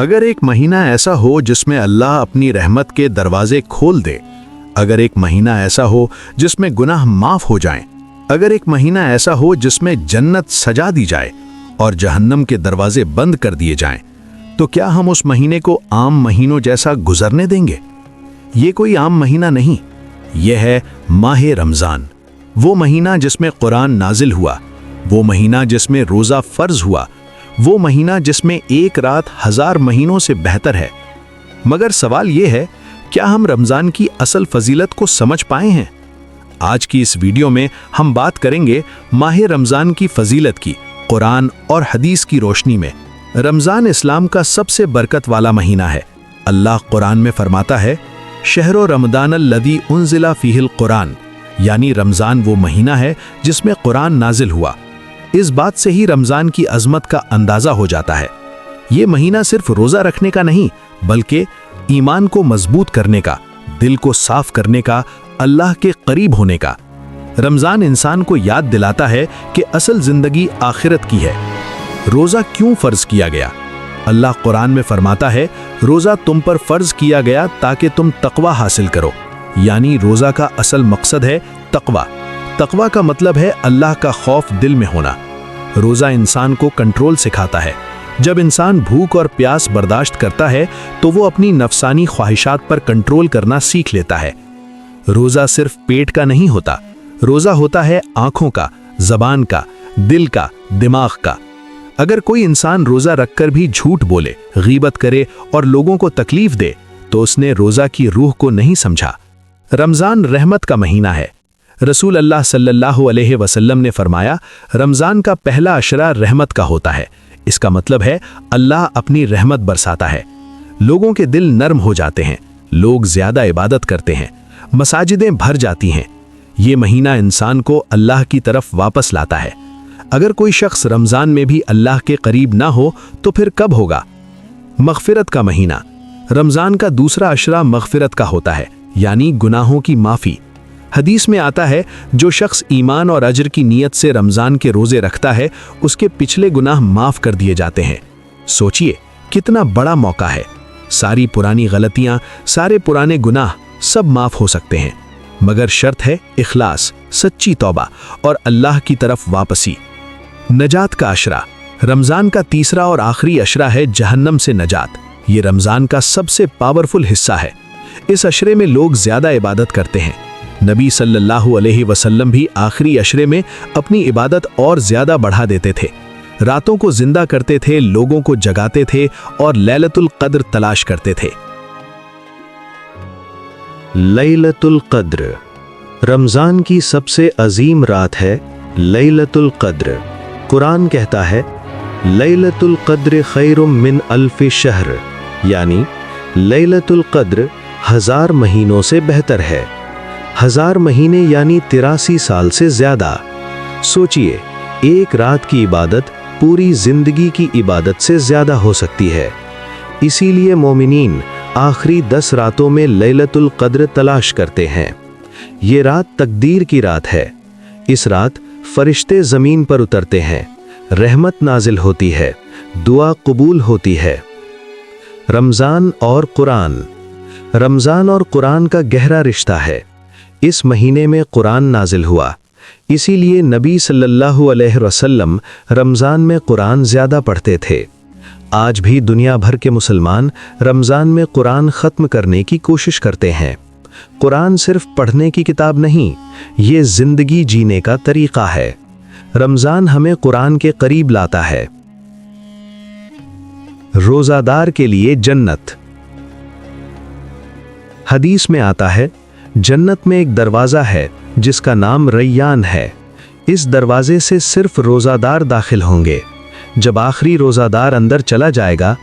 अगर एक महीना ऐसा हो जिसमें अल्लाह अपनी रहमत के दरवाजे खोल दे, अगर एक महीना ऐसा हो जिसमें गुनाह माफ हो जाएं, अगर एक महीना ऐसा हो जिसमें जन्नत सजा दी जाए और जहन्नम के दरवाजे बंद कर दिए जाएं, तो क्या हम उस महीने को आम महीनों जैसा गुजरने देंगे? ये कोई आम महीना नहीं, यह है माह रमज़ान, वो महीना जिसमें कुरान नाजिल हुआ, वो महीना जिसमें रोज़ा फ़र्ज हुआ, वो महीना जिसमें एक रात 1000 महीनों से बेहतर है। मगर सवाल ये है, क्या हम रमज़ान की असल फजीलत को समझ पाए हैं? आज की इस वीडियो में हम बात करेंगे माह रमज़ान की फजीलत की, कुरान और हदीस की रोशनी में। रमज़ान इस्लाम का सबसे बरकत वाला महीना है। अल्लाह कुरान में फरमाता है, शहरो रमदान अल्लज़ी उन्ज़िला फ़ीहिल कुरान, यानी रमज़ान वो महीना है जिसमें कुरान नाजिल हुआ। इस बात से ही रमज़ान की अज़मत का अंदाज़ा हो जाता है। ये महीना सिर्फ रोज़ा रखने का नहीं, बल्कि ईमान को मजबूत करने का, दिल को साफ करने का, अल्लाह के करीब होने का। रमज़ान इंसान को याद दिलाता है कि असल ज़िंदगी आखिरत की है। रोज़ा क्यों फ़र्ज़ किया गया? अल्लाह कुरान में फरमाता है, रोज़ा तुम पर फ़र्ज़ किया गया ताकि तुम तक़वा हासिल करो। यानी रोज़ा का असल मकसद है तक़वा। तक़वा का मतलब है अल्लाह का खौफ दिल में होना। रोज़ा इंसान को कंट्रोल सिखाता है। जब इंसान भूख और प्यास बर्दाश्त करता है तो वो अपनी नफसानी ख्वाहिशात पर कंट्रोल करना सीख लेता है। रोज़ा सिर्फ पेट का नहीं होता, रोज़ा होता है आँखों का, ज़बान का, दिल का, दिमाग का। अगर कोई इंसान रोज़ा रखकर भी झूठ बोले, गीबत करे और लोगों को तकलीफ दे, तो उसने रोज़ा की रूह को नहीं समझा। रमज़ान रहमत का महीना है। रसूल अल्लाह सल्लल्लाहु अलैहि वसल्लम ने फरमाया, रमज़ान का पहला अशरा रहमत का होता है। इसका मतलब है अल्लाह अपनी रहमत बरसाता है। लोगों के दिल नरम हो जाते हैं, लोग ज़्यादा इबादत करते हैं, मसाजिदें भर जाती हैं। ये महीना इंसान को अल्लाह की तरफ वापस लाता है। अगर कोई शख्स रमज़ान में भी अल्लाह के करीब ना हो तो फिर कब होगा? मग़फ़िरत का महीना। रमज़ान का दूसरा अशरा मग़फ़िरत का होता है, यानी गुनाहों की माफ़ी। हदीस में आता है, जो शख्स ईमान और अजर की नीयत से रमज़ान के रोज़े रखता है, उसके पिछले गुनाह माफ़ कर दिए जाते हैं। सोचिए कितना बड़ा मौका है। सारी पुरानी गलतियाँ, सारे पुराने गुनाह सब माफ़ हो सकते हैं, मगर शर्त है इखलास, सच्ची तौबा और अल्लाह की तरफ वापसी। नजात का अशरा। रमज़ान का तीसरा और आखिरी अशरा है जहन्नम से नजात। ये रमज़ान का सबसे पावरफुल हिस्सा है। इस अशरे में लोग ज़्यादा इबादत करते हैं। नबी सल्लल्लाहु अलैहि वसल्लम भी आखिरी अशरे में अपनी इबादत और ज़्यादा बढ़ा देते थे। रातों को जिंदा करते थे, लोगों को जगाते थे और लैलतुल क़द्र तलाश करते थे। लैलतुल क़द्र रमज़ान की सबसे अजीम रात है लैलतुल क़द्र। कुरान कहता है, लैलतुल क़द्र खैरुम मिन अल्फ़ि शहर, यानी लैलतुल क़द्र 1000 महीनों से बेहतर है। 1000 महीने यानी 83 साल से ज़्यादा। सोचिए, एक रात की इबादत पूरी ज़िंदगी की इबादत से ज़्यादा हो सकती है। इसीलिए मोमिनीन आखिरी 10 रातों में लैलतुल क़द्र तलाश करते हैं। ये रात तकदीर की रात है। इस रात फरिश्ते ज़मीन पर उतरते हैं, रहमत नाजिल होती है, दुआ कबूल होती है। रमज़ान और कुरान। रमज़ान और कुरान का गहरा रिश्ता है। इस महीने में कुरान नाजिल हुआ, इसीलिए नबी सल्लल्लाहु अलैहि वसल्लम रमज़ान में कुरान ज़्यादा पढ़ते थे। आज भी दुनिया भर के मुसलमान रमज़ान में कुरान ख़त्म करने की कोशिश करते हैं। कुरान सिर्फ पढ़ने की किताब नहीं, ये ज़िंदगी जीने का तरीक़ा है। रमज़ान हमें कुरान के करीब लाता है। रोज़ादार के लिए जन्नत। हदीस में आता है, जन्नत में एक दरवाज़ा है जिसका नाम रैयान है। इस दरवाजे से सिर्फ रोज़ादार दाखिल होंगे। जब आखिरी रोज़ादार अंदर चला जाएगा